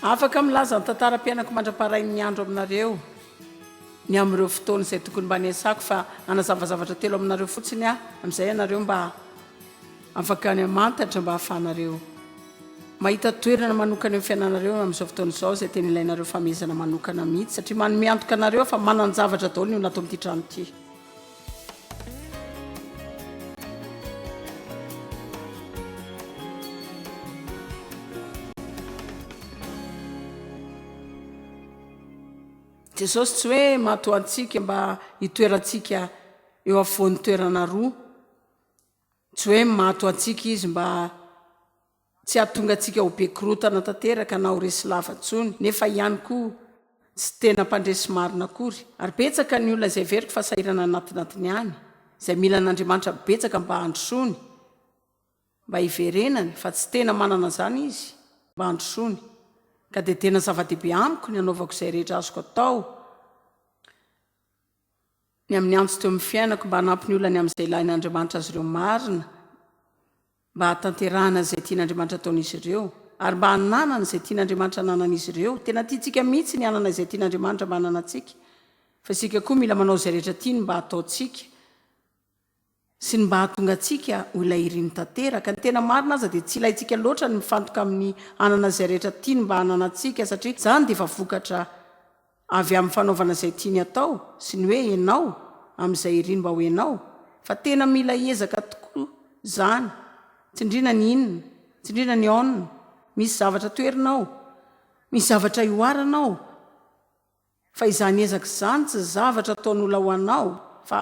afaka milaza ny tantaram-piainako mandra-parain'ny andro aminareo ny amin'ireo fotoana izay tokony mba niasako fa anazavazavatra telo aminareo fotsiny amin'izay ianareo mba afaka ny amantatra mba hahafanareo mahita toerana manokana eo fiainanareo amin'izao fotoana izao izay tena ilainareo famezana manokana mihitsy satria manome antoka anareo fa mananjavatra daholo ny olona ato amin'ity trano ity. jesosy tsy hoe mahatoantsika mba hitoerantsika eo afoan'ny toerana roa, tsy hoe mahatoantsika izy mba tsy hahatonga antsika ho be korotana tanteraka na ho resy lavantsony, nefa ihany koa tsy tena mpandresy marina akory. Ary betsaka ny olona izay veriko fa sahirana anatinatiny any, izay mila n'Andriamanitra betsaka mba handrosony, mba hiverenany, fa tsy tena manana zany izy mba handrosony. Ka dia tena zava-dehibe amiko ny anaovako izay rehetra azoko atao ny amin'ny antso teo amin'ny fiainako mba hanampy ny olona ny amin'izay ilain'Andriamanitra azy ireo marina, mba hatanterahana izay tian'Andriamanitra ataon'izy ireo, ary mba hananana izay tian'Andriamanitra hananan'izy ireo. Tena tiantsika mihitsy ny hanana izay tian'Andriamanitra mba hananantsika, fa isika koa mila manao izay rehetra tiany mba hataontsika sy ny mba hahatonga antsika ho ilay iriny tanteraka. Ny tena marina aza dia tsy ilayntsika loatra ny mifantoka amin'ny hanana izay rehetra tiany mba hananantsika, satria izany dia efa vokatra avy amin'ny fanaovana izay tiany atao sy ny hoe ianao amin'izay iriny mba ho ianao. Fa tena mila hiezaka tokoa zany, tsy indrina ny inona, tsy indrina ny aonina. Misy zavatra toerinao, misy zavatra ioaranao, fa izany ezaka izany tsy zavatra ataon'olona ho anao, fa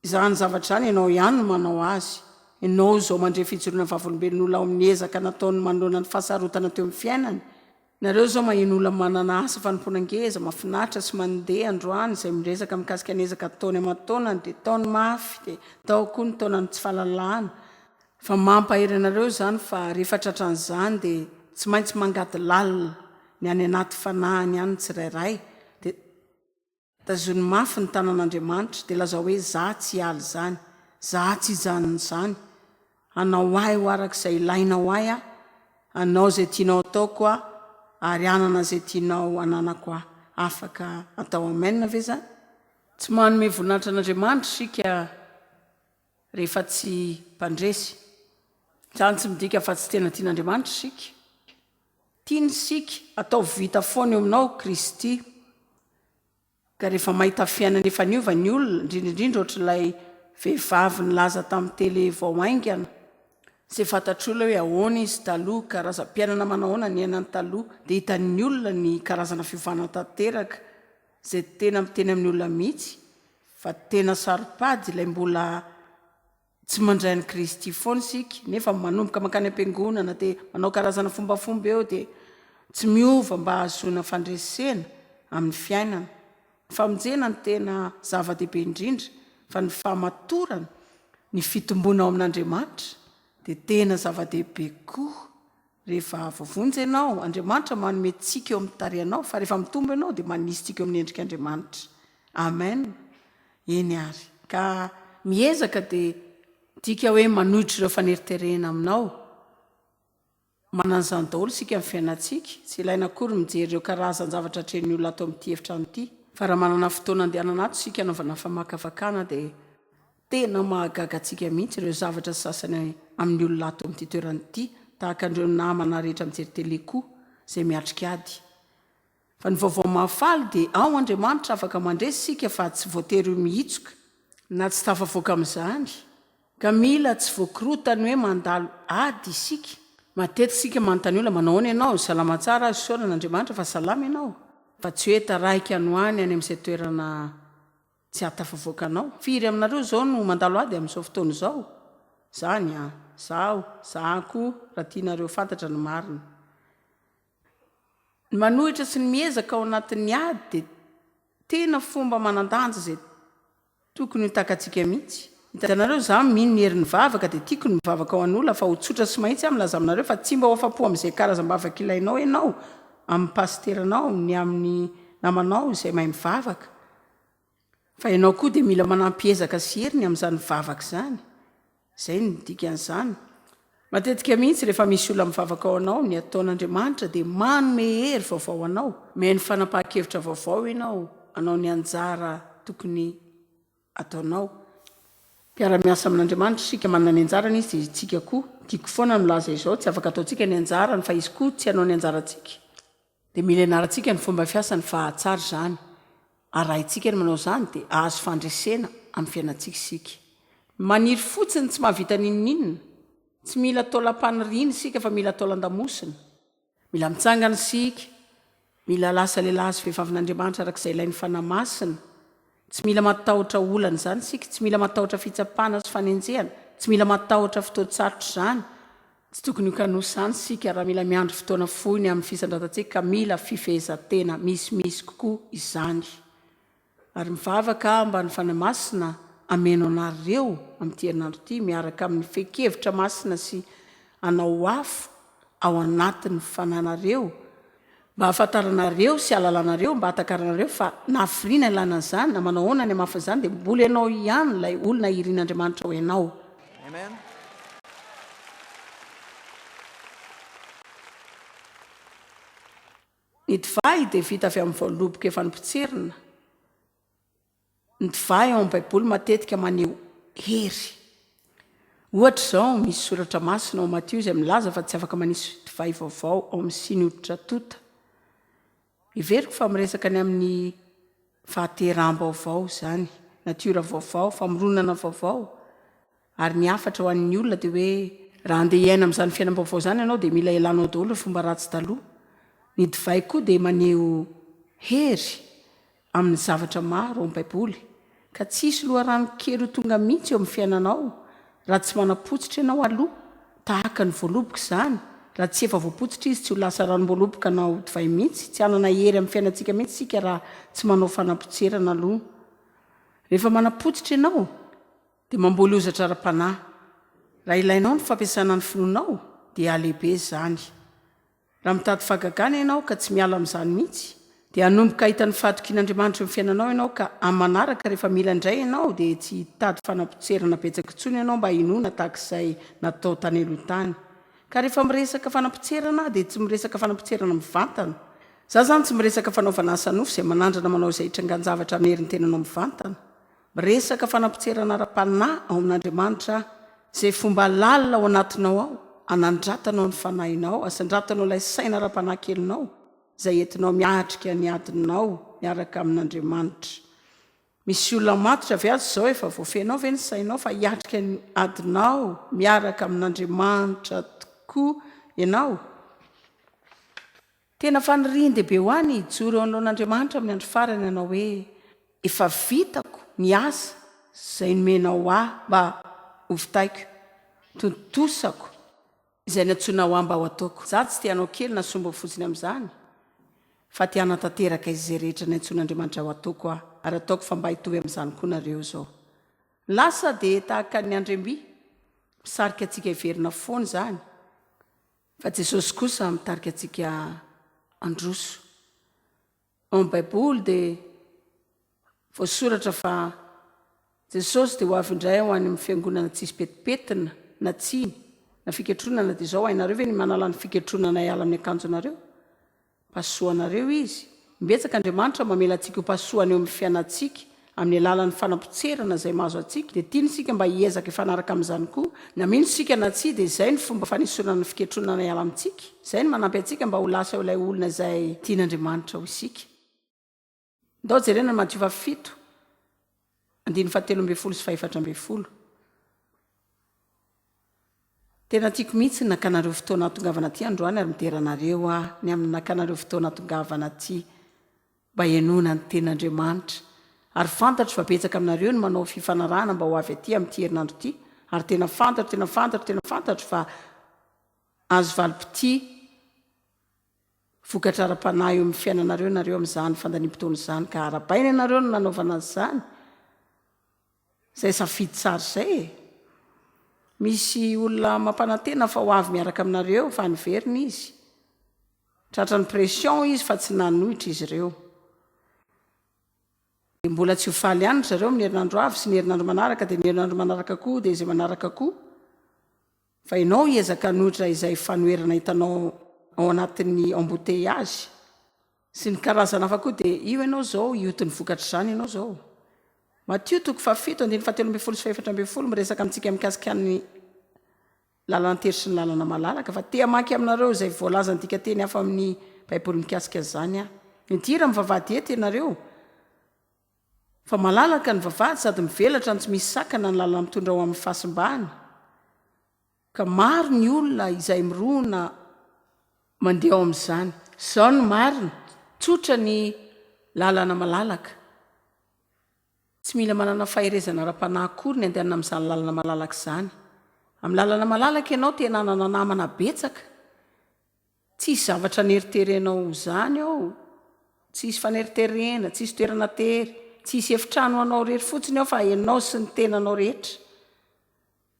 izany zavatra izany ianao ihany no manao azy. Ianao izao mandray fijoroana vavolombelon'olona ao amin'ny ezaka nataony manoloana ny fahasarotana teo amin'ny fiainany. Nareo zao maheno olona manana asa fanomponangeza, mahafinaritra sy mandeha androany izay miresaka mikasika ny ezaka taony aman-taonany, dia taony mafy, dia tao koa ny taonany tsy fahalalahana. Fa mampahery anareo zany fa rehefa tratran'izany dia tsy maintsy mangady lalina ny any anaty fanahiny ihany tsirairay, dia tazony mafy ny tanan'Andriamanitra, dia lazao hoe za tsy hialy zany, za tsy hijanona izany, anao ahy ho arak'izay ilainao ahy anao izay tianao ataoko ary anana izay tianao ananako afaka atao amenina ve zany? Tsy manome voninahitra an'Andriamanitra sika rehefa tsy mpandresy. Izany tsy midika fa tsy tena tian'Andriamanitra sika. Tiany sika atao vita foana eo aminao Kristy. Ka rehefa mahita fiainana efa niova ny olona, indrindraindrindra ohatr'ilay vehivavy nilaza tamin'ny tele vao aingana, izay fantatr'olona hoe ahoana izy taloha, karazam-piainana manahoana ny ainany taloha, dia hitan'ny olona ny karazana fiovana tanteraka izay tena miteny amin'ny olona mihitsy fa tena saripady ilay mbola tsy mandray an'i Kristy foana sika, nefa manomboka makany am-piangonana dia manao karazana fombafomba eo dia tsy miova mba hahazoana fandresena amin'ny fiainana. Ny famonjena ny tena zava-dehibe indrindra, fa ny fahamatorana, ny fitombona ao amin'Andriamanitra dia tena zava-dehibe koa. Rehefa voavonjy ianao, Andriamanitra manome tsika eo amin'ny tarihanao, fa rehefa mitombo ianao dia manisy tsika eo amin'ny endrik'Andriamanitra. Amen. Eny ary. Ka miezaka dia tika hoe manohitra ireo faneriterena aminao. Manan'izany daholo sika amin'ny fiainantsika, tsy ilaina akory mijery ireo karazany zavatra atrehan'ny olona atao amin'ity efitrano ity. Fa raha manana fotoana andehanana ato sika anaovana famakafakana dia tena mahagaga antsika mihitsy ireo zavatra sasany amin'ny olona ato amin'ity toerana ity, tahaka andreo namana rehetra mijery tele koa izay miatrika ady. Fa ny vaovao mahafaly dia ao Andriamanitra afaka mandresy sika fa tsy voatery mihitsoka na tsy tafavoaka amin'izany. Ka mila tsy voakorotany hoe mandalo ady isika. Matetika sika manontany olona manao ny ianao, salama tsara azy soran'Andriamanitra fa salama ianao. Fa tsy hoe taraika anoany any amin'izay toerana tsy hatafavoaka anao. Firy aminareo zao no mandalo ady amin'izao fotoana izao? Zany zaho, za koa raha tianareo fantatra ny marina. Ny manohitra sy ny miezaka ao anatin'ny ady dia tena fomba manan-danja izay tokony ho takantsika mihitsy. Hitanareo za mino ny herin'ny vavaka dia tiako ny mivavaka ao an'olona fa ho tsotra sy mahitsy milaza aminareo fa tsy mba ho afa-po amin'izay karazam-bavaka ilainao ianao amin'ny pasteranao, ny amin'ny namanao izay mahay mivavaka. Fa ianao koa dia mila manampy ezaka sy heriny amin'izany vavaka izany. Izay no dikan'izany. matetika mihitsy rehefa misy olona mivavaka ao anao ny ataon'andriamanitra dia manome hery vaovao anao meny fanapaha-kevitra vaovao ianao anao ny anjara tokony ataonao mpiara-miasa amin'andriamanitra sika manana ny anjarany izy dia tsika koa tiako foana milaza izao tsy afaka ataontsika ny anjarany fa izy koa tsy anao ny anjarantsika dia mila ianarantsika ny fomba fiasany fa tsara izany arahintsika ny manao izany dia ahazo fandresena amin'ny fiainantsika isika maniry fotsiny tsy mahavita ninoninona tsy mila taolam-paniriana isika fa mila taolan-damosina mila mitsangana isika mila lasa lehilahy sy vehivavin'andriamanitra arak'izay ilain'ny fanamasina tsy mila matahotra olana izany isika tsy mila matahotra fitsapana sy fanenjehana tsy mila matahotra fotoan-tsarotra izany tsy tokony ho kanosa izany isika raha mila miandry fotoana foiny amin'ny fisandratantsika ka mila fifehezan-tena misimisy kokoa izany ary mivavaka mba ny fanamasina ameno anareo amin'ity herinandro ity miaraka amin'ny fekevitra masina sy anao afo ao anatin'ny fananareo mba hahafantaranareo sy alalanareo mba hatakaranareo fa nafiriana ilana izany na manao hoana ny hamafa izany dia mbola ianao ihany ilay olona irian'andriamanitra ho ianao Amen. ny divay dia vita avy amin'ny voaloboka efa nimpotserina ny divay ao amin'ny baiboly matetika maneho hery ohatra izao misy soratra masina ao Matio izay milaza fa tsy afaka manisy divay vaovao ao amin'ny siny hoditra tota iveriko fa miresaka ny amin'ny fahateram-baovao izany natiora vaovao famoronana vaovao ary ny afatra ho an'ny olona dia hoe raha andeha hiaina amin'izany fiainam-baovao izany ianao dia mila ilanao daholo ny fomba ratsy taloha ny divay koa dia maneho hery amin'ny zavatra maro ao amin'ny baiboly ka tsisy loharano kely ho tonga mihitsy eo amin'ny fiainanao raha tsy manapotsitra ianao aloha tahaka ny voaloboka izany raha tsy efa voapotsitra izy tsy ho lasa ranom-boaloboka anao divay mihitsy tsy hanana hery amin'ny fiainantsika mihitsy sika raha tsy manao fanapotserana aloha rehefa manapotsitra ianao dia mamboly ozatra ara-panahy raha ilainao ny fampiasana ny finoanao dia alehibe izany raha mitady fahagagana ianao ka tsy miala amin'izany mihitsy dia hanomboka hita ny fahatokian'andriamanitra amin'ny fiainanao ianao ka amin'ny manaraka rehefa mila indray ianao dia tsy hitady fanapotserana betsaka intsony ianao mba hinoana tahak'izay natao tany aloha-tany ka rehefa miresaka fanapotserana dia tsy miresaka fanapotserana mivantana za zany tsy miresaka fanaovana asa nofo izay manandrana manao izay hitrangan-javatra amin'ny herin'ny tenanao mivantana miresaka fanapotserana ara-panahy ao amin'andriamanitra izay fomba lalina ao anatinao ao anandratanao ny fanahinao asandratanao ilay saina ara-panahy kelinao izay entinao miatrika ny adinao miaraka amin'andriamanitra misy olona matotra avy azy izao efa voafenao ve ny sainao fa hiatrika ny adinao miaraka amin'andriamanitra tokoa ianao tena fanirian-dehibe ho any hijoro eo alohan'andriamanitra amin'ny andro farany ianao hoe efa vitako ny asa izay nomenao ahy mba hovitaiko tontosako izay natsoina ho amba ho ataoko za tsy tianao kely na somba fotsiny amin'izany fa tiana tanteraka izay rehetra ny antsoin'andriamanitra ho ataoko aho ary ataoko fa mba hitovy amin'izany koa nareo izao lasa dia tahaka ny andremby misarika antsika hiverina foana izany fa Jesosy kosa mitarika antsika androso ao amin'ny baiboly dia voasoratra fa Jesosy dia ho avy indray ho any amin'ny fiangonana tsisy petipetina na tsiny na fiketronana dia izao hainareo ve ny manala ny fiketronana hiala amin'ny akanjo anareo pasoanareo izy mbetsaka andriamanitra mamela antsika ho pasoana eo amin'ny fiainantsika amin'ny alalan'ny fanapotserana izay mahazo antsika dia tiany sika mba hiezaka ifanaraka amin'izany koa na mino sika na tsy dia izay ny fomba fanisonana ny fiketronana hiala amintsika izay ny manampy antsika mba ho lasa eo ilay olona izay tian'andriamanitra ho isika ndao jerena ny Matio 7 17 sy 14 tena tiako mihitsy ny nakanareo fotoana hatongavana ty androany ary mideranareo ny amin'ny nakanareo fotoana hatongavana ty mba hianoana ny ten'andriamanitra ary fantatro fa betsaka aminareo ny manao fifanarahana mba ho avy aty amin'ity herinandro ity ary tena fantatro fa azo valim-pity vokatra ara-panahy eo amin'ny fiainanareo nareo amin'izany fandaniam-potoana izany ka arabaina ianareo no nanaovana izany izay safidy tsara izay misy olona mampanantena fa ho avy miaraka aminareo fa niverina izy tratra ny pression izy fa tsy nanohitra izy ireo dia mbola tsy ho faly ihany zareo amin'ny herinandro avy sy ny herinandro manaraka dia ny herinandro manaraka koa dia izay manaraka koa fa ianao iezaka nohitra izay fanoerana hitanao ao anatin'ny embouteillage sy ny karazana afa koa dia io ianao zao iotiny vokatra izany ianao zao. Matio 7:17-24 miresaka amintsika mikasika ny lalana-tery sy ny lalana malalaka fa tea maky aminareo izay voalaza ny dika teny hafa amin'ny baiboly mikasika zany a. Midira mivavady eto ianareo fa malalaka ny vavady sady mivelatra ny tsy misy sakana ny lalana mitondra ao amin'ny fahasimbahana. Ka maro ny olona izay mirona mandeha ao amin'izany. Izao no marina, tsotra ny lalana malalaka. Tsy mila manana faherezana ara-panahy akory ny andehanana amin'izany lalana malalaka izany. Amin'ny lalana malalaka ianao tena hanana namana betsaka. Tsisy zavatra neriterenao izany ao, tsisy faneriterena, tsisy toerana tery, tsisy efitrano anao rehetra fotsiny ao fa ianao sy ny tenanao rehetra.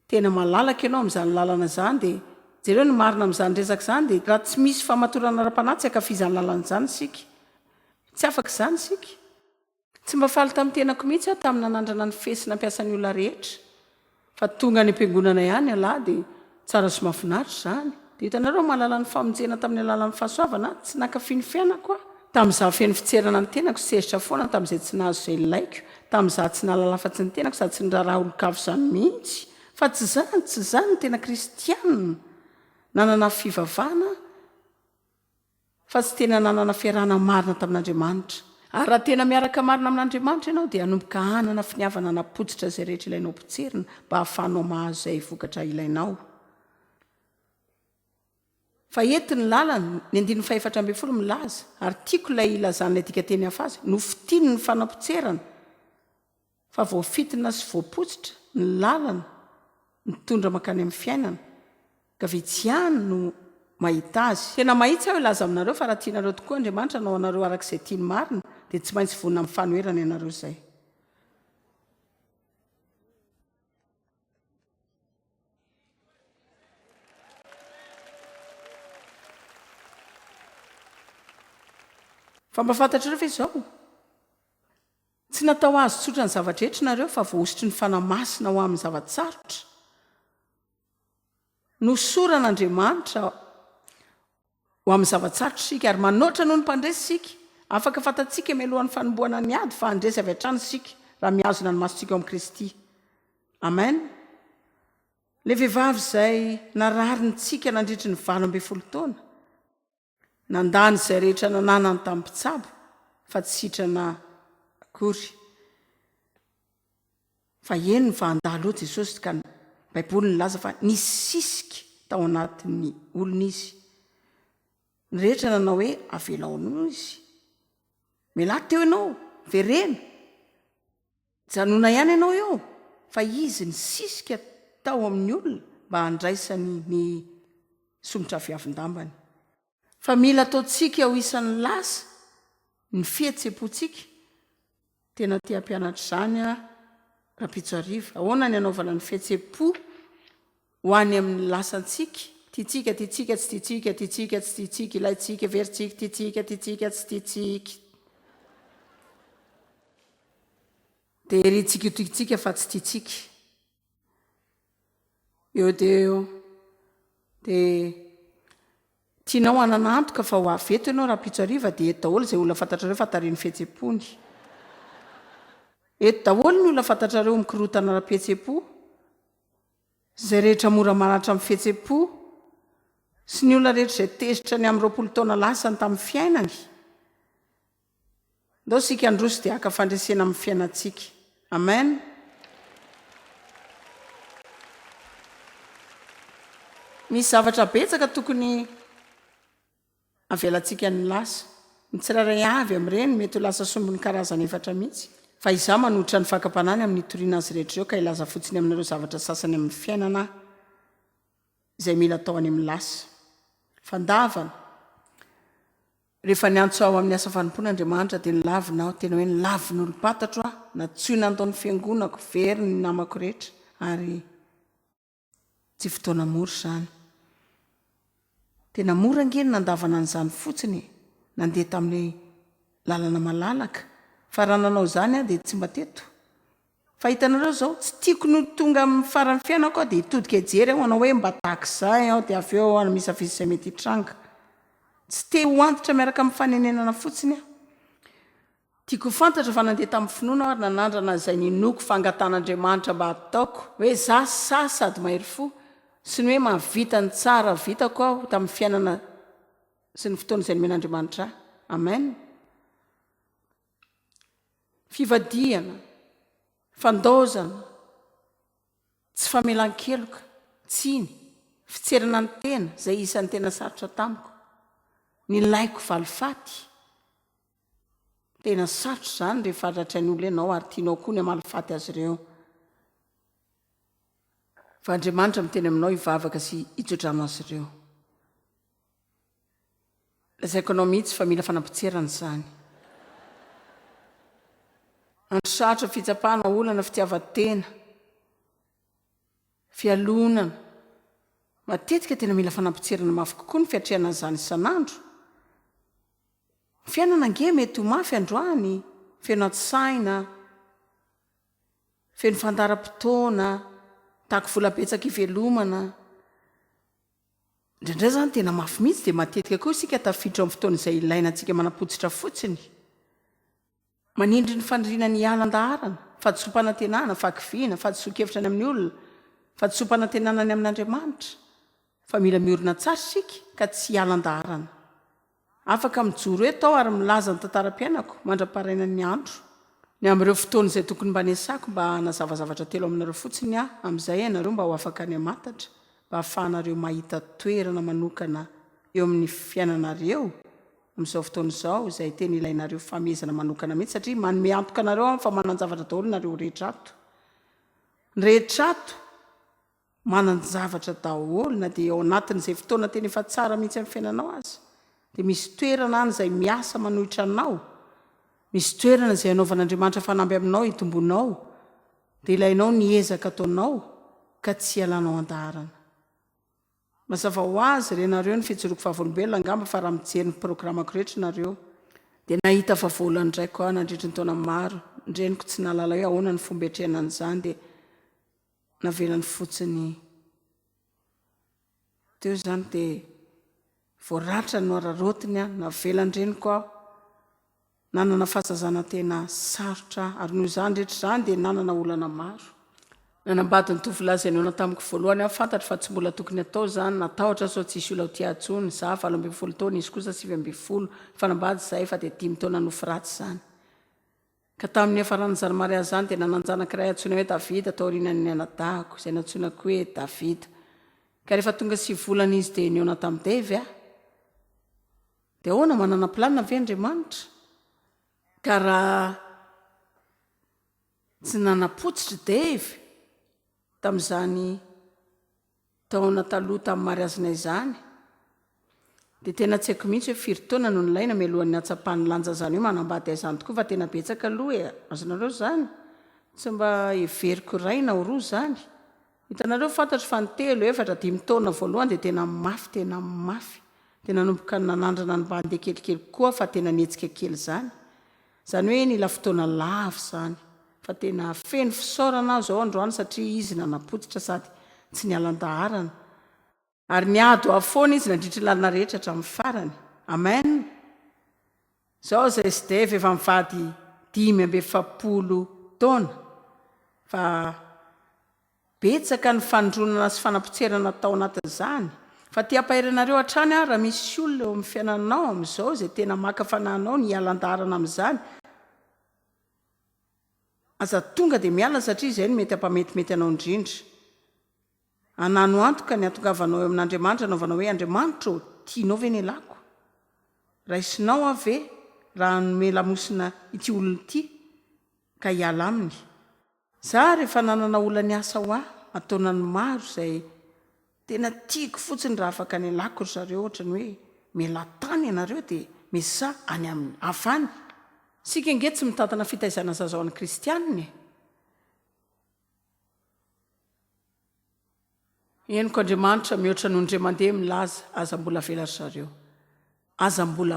Tena malalaka ianao amin'izany lalana izany dia jereo ny marina amin'izany resaka izany dia raha tsy misy famatorana ara-panahy tsy ankafizany lalana izany isika. Tsy afaka izany isika. Tsy mba faly tamin'ny tenako mihitsy aho tamin'ny nanandrana ny fesina ampiasan'ny olona rehetra. Fa tonga ny ampiangonana ihany alahy dia tsara sy mahafinaritra izany. Dia hitanareo mahalala ny famonjena tamin'ny alalan'ny fahasoavana tsy nankafy ny fiainako a. Tamin'izaho feno fitserana ny tenako sy sezitra foana tamin'izay tsy nahazo izay ilaiko. Tamin'izaho tsy nahalala afa-tsy ny tenako sady tsy niraraha olon-kavo izany mihitsy. Fa tsy izany tena kristianina. Nanana fivavahana fa tsy tena nanana fiarahana marina tamin'Andriamanitra. Ary raha tena miaraka marina amin'Andriamanitra ianao dia hanomboka hanana finiavana napotsitra izay rehetra ilainao potserina mba hahafahanao mahazo izay vokatra ilainao. Fa entiny lalana ny 4:12 milaza ary tiako ilay ilazan'ny dika teny hafa azy no fitiny ny fanapotserana fa voafitina sy voapotsitra ny lalana mitondra makany amin'ny fiainana ka vitsy ihany no mahita azy. Tena mahitsy aho ilaza aminareo fa raha tianareo tokoa Andriamanitra nao anareo arak'izay tiany marina dia tsy maintsy vonina amin'ny fanoerana ianareo izay. Fa mba fantatrareo fa izao tsy natao azo tsotra ny zavatra rehetra nareo fa voaositry ny fanamasina ho amin'ny zavatsarotra. Nosoran'Andriamanitra ho amin'ny zavatsarotra isika ary manoatra noho ny mpandresy isika. Afaka fantatsika mialohan'ny fanomboana ny ady fa handresy avy hatrany isika raha mihazona ny masontsika ao amin'ny Kristy. Amen. Le vehivavy izay narariny tsika nandritry ny 12 taona nandany izay rehetra nananany tamin'ny mpitsabo fa tsy sitrana akory. Fa eny ny vahandalo Jesosy ka ny Baiboly nilaza fa nisisika tao anatin'ny olona izy. Ny rehetra nanao hoe avelaonao izy. Mialahy teo ianao, verena. Janona ihany ianao eo. Fa izy nisisika tao amin'ny olona mba handraisany ny somotra viavin-dambany. Fa mila ataontsika ho isan'ny lasa ny fihetsepontsika. Tena tia mpianatra izany Rapitsoariva. Ahoana ny anaovana ny fihetsepo ho any amin'ny lasantsika. Tiatsika, tiatsika, tsy tiatsika, tiatsika, tsy tiatsika, ilaitsika, veritsika, tiatsika, tiatsika, tsy tiatsika. Dia heritsika io tiatsika fa tsy tiatsika. Eo dia dia tianao hananantoka fa ho avy eto ianao Rapitsoariva dia eto daholo izay olona fantatrareo fantariny fihetsepony. Eto daholo ny olona fantatrareo mikorotana ara-pihetsepò. Izay rehetra mora maratra amin'ny fihetsepò sy ny olona rehetra izay tezitra ny amin'ny 20 taona lasany tamin'ny fiainany. Ndao sika androso dia haka fandresena amin'ny fiainantsika. Amen. Misy zavatra betsaka tokony avelantsika ny lasa. Ny tsirairay avy amin'ireny mety ho lasa sombony karazany efatra mihitsy. Fa izaho manohitra ny fakam-panany amin'ny toriana azy rehetra eo ka ilaza fotsiny aminareo zavatra sasany amin'ny fiainana izay mila atao any amin'ny lasa. Fandavana. Rehefa niantso aho amin'ny asa fanompon'Andriamanitra dia nilavina aho, tena hoe nilavina olo-patatro aho, na tsy nataony fiangonako, very ny namako rehetra ary tsy fotoana mora izany. Tena mora angeny nandavana an'izany fotsiny, nandeha tamin'ny lalana malalaka. Fa raha nanao izany aho dia tsy mba teto. fahitanareo zao tsy tiako no tonga amin'ny farany fiainako dia hitodika ejery aho anao hoe mba takizay aho dia avy eo any misy afisy izay mety hitranga tsy te ho antitra miaraka amin'ny fanenenana fotsiny aho tiako fantatra fa nandeha tamin'ny finoana aho ary nanandrana izay ninoko fangatan'Andriamanitra mba ataoko hoe za sa sady mahery fo sy ny hoe mahavita ny tsara vitako aho tamin'ny fiainana sy ny fotoana izay nomen'Andriamanitra amen fivadiana fandaozana tsy famelan-keloka tsiny fitserana ny tena izay isan'ny tena sarotra tamiko ny laiko valifaty tena sarotra izany rehefa ratray ny olo ianao ary tianao koa ny amalifaty azy ireo fa Andriamanitra miteny aminao hivavaka sy hitsodrano azy ireo lazaiko anao mihitsy fa mila fanampotserana izany androsahatra fitsapahana olana fitiavan-tena fialonana matetika tena mila fanampotserana mafy kokoa ny fiatrehana izany isan'andro fiainana ange mety ho mafy androany feno atsaina feno fandaram-potoana tahako vola-betsaka ivelomana indraindray zany tena mafy mihitsy dia matetika koa isika tafiditra amin'ny fotoana izay ilaina antsika manapotsitra fotsiny manindry ny fandriana ny alan-daharana fahadisom-panantenana fakiviana fahadisoa-kevitra ny amin'ny olona fahadisom-panantenana ny amin'Andriamanitra fa mila miorina tsara isika ka tsy alan-daharana afaka mijoro hoe tao ary milaza ny tantaram-piainako mandra-paraina ny andro ny amin'ireo fotoana izay tokony mba nesako mba nazavazavatra telo aminareo fotsiny aho amin'izay ianareo mba ho afaka ny amatatra mba hahafahanareo mahita toerana manokana eo amin'ny fiainanareo amin'izao fotoana izao izay tena ilainareo famezana manokana mihitsy satria manome antoka anareo aho fa manan-javatra daholo nareo rehetrato ny rehetrato manan-javatra daholo na dia ao anatin'izay fotoana tena efa tsara mihitsy amin'ny fiainanao azy dia misy toerana any izay miasa manohitra anao misy toerana izay anaovan'Andriamanitra fanamby aminao hitombonao dia ilainao ny ezaka ataonao ka tsy alanao an-daharana mazava ho azy renareo ny fijoroako fahavolombelona angamba fa raha mijery ny programako rehetra nareo dia nahita vavoolany draiko aho nandritry ny taona maro ndreniko tsy nalala hoe ahoana ny fomba etrehanan'izany dia navelany fotsiny teo izany dia voaratra no ararotiny a navelandreniko aho nanana fahazazana tena sarotra ary noho izany rehetra izany dia nanana olana maro nanambady ny tovolahy izay niona tamiko voalohany aho fantatra fa tsy mbola tokony atao izany natahotra sao tsisy ola ho tiatsony za 20 taona izy kosa 20 fanambady izay fa dia 10 taona nofo ratsy izany ka tamin'ny hafaran'izany Maria izany dia nananjanakiray antsoina hoe Davida tao aorianany anadahako izay nantsonako hoe Davida ka rehefa tonga 9 volana izy dia niona tamin'ny Devy a dia ahoana manana planina ve Andriamanitra ka raha tsy nanapotsitra Devy tamin'izany taona taloha tamin'ny mariazina izany dia tena tsy haiko mihitsy hoe firy taona no nilaina mialohan'ny hatsapahany lanja izany hoe manambady izany tokoa fa tena betsaka aloha e azonareo izany tsy mba heveriko raina ho roa izany hitanareo fantatra fa ny 3 efatra 5 taona voalohany dia tena mafy dia nanomboka nanandrana ny mba handeha kelikely koa fa tena netsika kely izany hoe nila fotoana lava izany fa tena feno fisaorana zao androany satria izy nanapotsitra sady tsy nialan-daharana ary niado afoana izy nandritry lalina rehetra hatramin'ny farany amen zao izay sy Devy efa mivady 570 taona fa betsaka ny fandronana sy fanampotserana tao anatin'izany fa ty ampaheranareo hatrany raha misy olona eo amin'ny fiainanao amin'izao izay tena maka fanahinao ny alan-daharana amin'izany aza tonga dia miala satria izay no mety hampametimety anao indrindra anano antoka ny atongavanao eo amin'Andriamanitra anaovanao hoe Andriamanitra tianao ve ny lako raisinao ave raha nome lamosina ity olona ity ka hiala aminy za rehefa nanana olona ny asa ho ahy ataonany maro izay tena tiako fotsiny raha afaka ny lako ry zareo ohatra ny hoe melatany ianareo dia misy za any amin'ny afany sika nge tsy mitantana fitaizana zazaon'ny kristianiny eniko Andriamanitra mihoatra noho ndray mandeha milaza aza mbola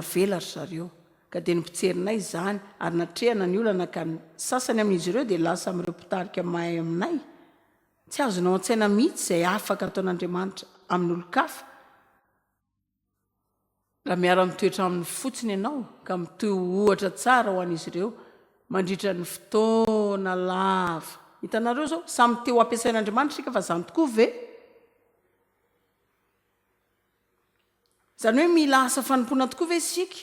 vela ry zareo ka dia nipitserinay izany ary natrehana ny olana ka sasany amin'izy ireo dia lasa amin'ireo mpitarika mahay aminay tsy azonao an-tsaina mihitsy izay afaka ataon'Andriamanitra amin'ny olo-kafa raha miara-mitoetra amin'ny fotsiny ianao ka mitoy ohatra tsara ho an'izy ireo mandritra ny fotoana lava. Hitanareo zao samy teo ampiasain'Andriamanitra sika fa zany tokoa ve? Zany hoe mila asa fanompona tokoa ve sika?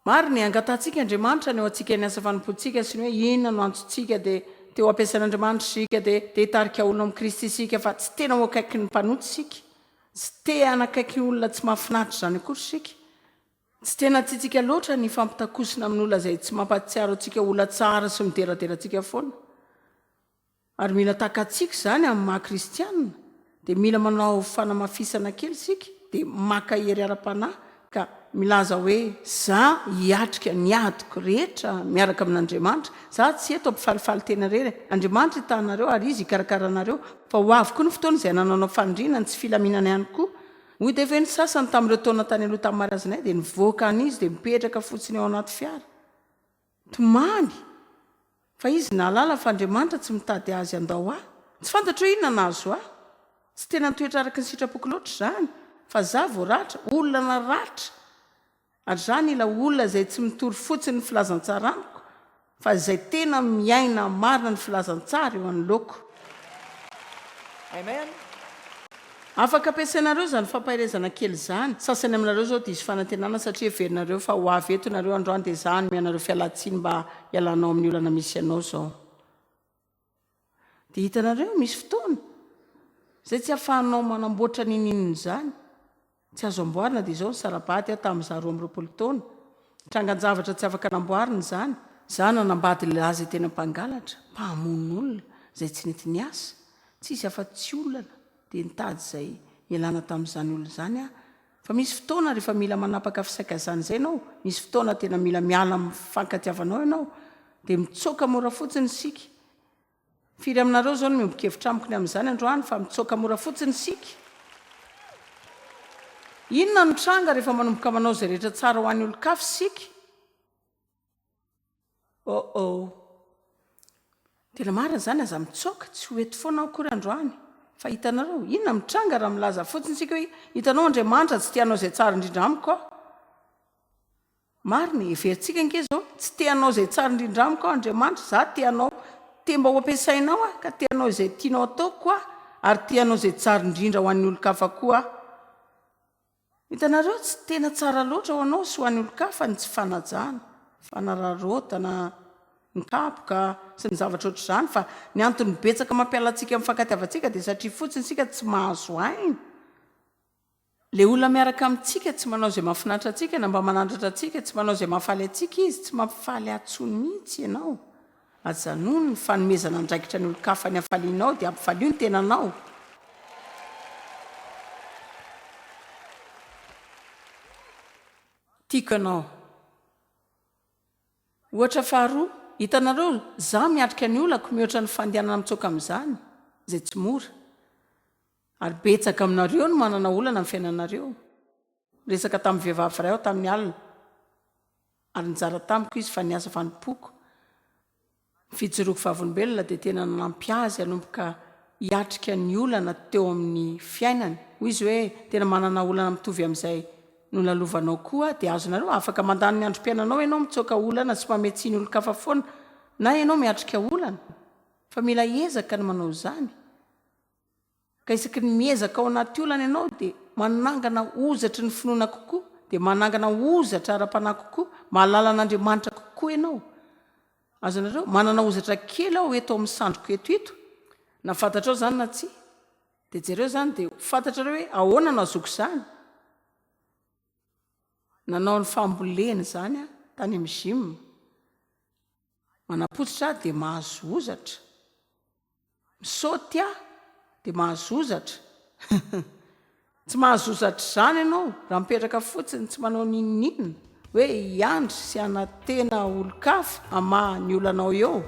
Maro ny angatantsika Andriamanitra ny eo antsika ny asa fanompontsika sy ny hoe inona no antsontsika dia teo ampiasain'Andriamanitra sika dia hitarika olona amin'ny Kristy sika fa tsy tena ho akaiky ny mpanoty sika. Tsy te anakaiky olona tsy mahafinaritra zany akory sika. Tsy tena tiatsika loatra ny fampitakosina amin'ny olona izay tsy mampahatsiaro antsika olona tsara sy mideraderantsika foana. Ary mila takatsika zany amin'ny maha-kristianina dia mila manao fanamafisana kely sika dia maka hery ara-panahy ka milaza hoe za hiatrika ny adiko rehetra miaraka amin'Andriamanitra. Za tsy eto ampifalifaly tena rery. Andriamanitra hitanareo ary izy hikarakaranareo fa ho avy koa ny fotoana izay nananao fandrinana tsy filaminana ihany koa. Hoy dia ve ny sasany tamin'ireo taona tany aloha tamin'ny mariazinay dia nivoaka an'izy dia mipetraka fotsiny ao anaty fiara. Tomany fa izy nalala fa Andriamanitra tsy mitady azy andao ahy. Tsy fantatra hoe inona nazo ahy. Tsy tena nitoetra araka ny sitrapoko loatra zany fa za voaratra olona naratra. Ary zany ila olona izay tsy mitory fotsiny ny filazantsarako fa izay tena miaina marina ny filazantsara eo anoloko. Amen. Afaka ampiasainareo zany fampaherezana kely zany. Sasany aminareo zao diso fanantenana satria verinareo fa ho avy eto nareo androany dia zany mianareo fialatsiny mba hialanao amin'ny olana misy ianao zao. Dia hitanareo misy fotoana izay tsy ahafahanao manamboatra ninino zany. Tsy azo amboarina dia izao ny sarabaty tamin'izaho 12 taona. Trangan-javatra tsy afaka namboarina zany. Za nanambady laza tena mpangalatra, mpahamon'olona izay tsy nety ny asa. Tsy izy afa-tsy olana dia nitady izay ialana tamin'izany olona zany aho. Fa misy fotoana rehefa mila manapaka fisaikazana izay ianao, misy fotoana tena mila miala amin'ny fankatiavanao ianao dia mitsoaka mora fotsiny sika. Firy aminareo zao no miomboka-hevitra amiko ny amin'izany androany fa mitsoaka mora fotsiny sika. Inona no tranga rehefa manomboka manao izay rehetra tsara ho an'ny olo-kafa sika? Tena marina zany aza mitsoaka tsy ho eto foana akory androany. Fa hitanareo inona mitranga raha milaza fotsiny sika hoe hitanao Andriamanitra tsy tianao izay tsara indrindra amiko aho. Marina everintsika ange zao tsy tianao izay tsara indrindra amiko aho Andriamanitra. Za tianao te mba ho ampiasainao aho ka tianao izay tianao ataoko aho ary tianao izay tsara indrindra ho an'ny olo-kafa koa aho. Hitanareo tsy tena tsara loatra ho anao sy ho an'ny olo-kafa ny tsy fanajana, fanararotana, ny kapoka sy ny zavatra ohatr'izany fa ny antony betsaka mampiala antsika amin'ny fankatiavantsika dia satria fotsiny sika tsy mahazo aina. Ilay olona miaraka amintsika tsy manao izay mahafinaritra antsika na mba manandratra antsika, tsy manao izay mahafaly antsika izy, tsy mampifaly antsony mihitsy ianao. Ajanony ny fanomezana andraikitra ny olo-kafa ny hafalianao dia ampifalio ny tenanao. Tiako anao. Ohatra faharoa, hitanareo za miatrika ny olako mihoatra ny fandehanana mitsoaka amin'izany izay tsy mora. Ary betsaka aminareo no manana olana amin'ny fiainanareo. Resaka tamin'ny vehivavy iray aho tamin'ny alina. Ary nijara tamiko izy fa niasa fanompoko. Fijoroako vavolombelona dia tena nanampy azy hanomboka hiatrika ny olana teo amin'ny fiainany. Hoy izy hoe tena manana olana mitovy amin'izay no lalovanao koa dia azonareo afaka mandany ny androm-piainanao ianao mitsoaka olana sy mametsiny olo-kafa foana na ianao miatrika olana. Fa mila ezaka ny manao izany. Ka isaky ny miezaka ao anaty olana ianao dia manangana ozatra ny finoana kokoa, dia manangana ozatra ara-panahy kokoa, mahalala an'Andriamanitra kokoa ianao. Azonareo manana ozatra kely aho eto amin'ny sandroko eto. Na fantatrao zany na tsy. Dia jereo zany dia fantatrareo hoe ahoana no azoko izany. Nanao ny fambolena zany tany amin'ny gym. Manapotsitra dia mahazo ozatra. Misaoty dia mahazo ozatra. Tsy mahazo ozatra zany ianao raha mipetraka fotsiny tsy manao ninonina hoe hiandry sy hanatena olo-kafa hamaha ny olanao eo.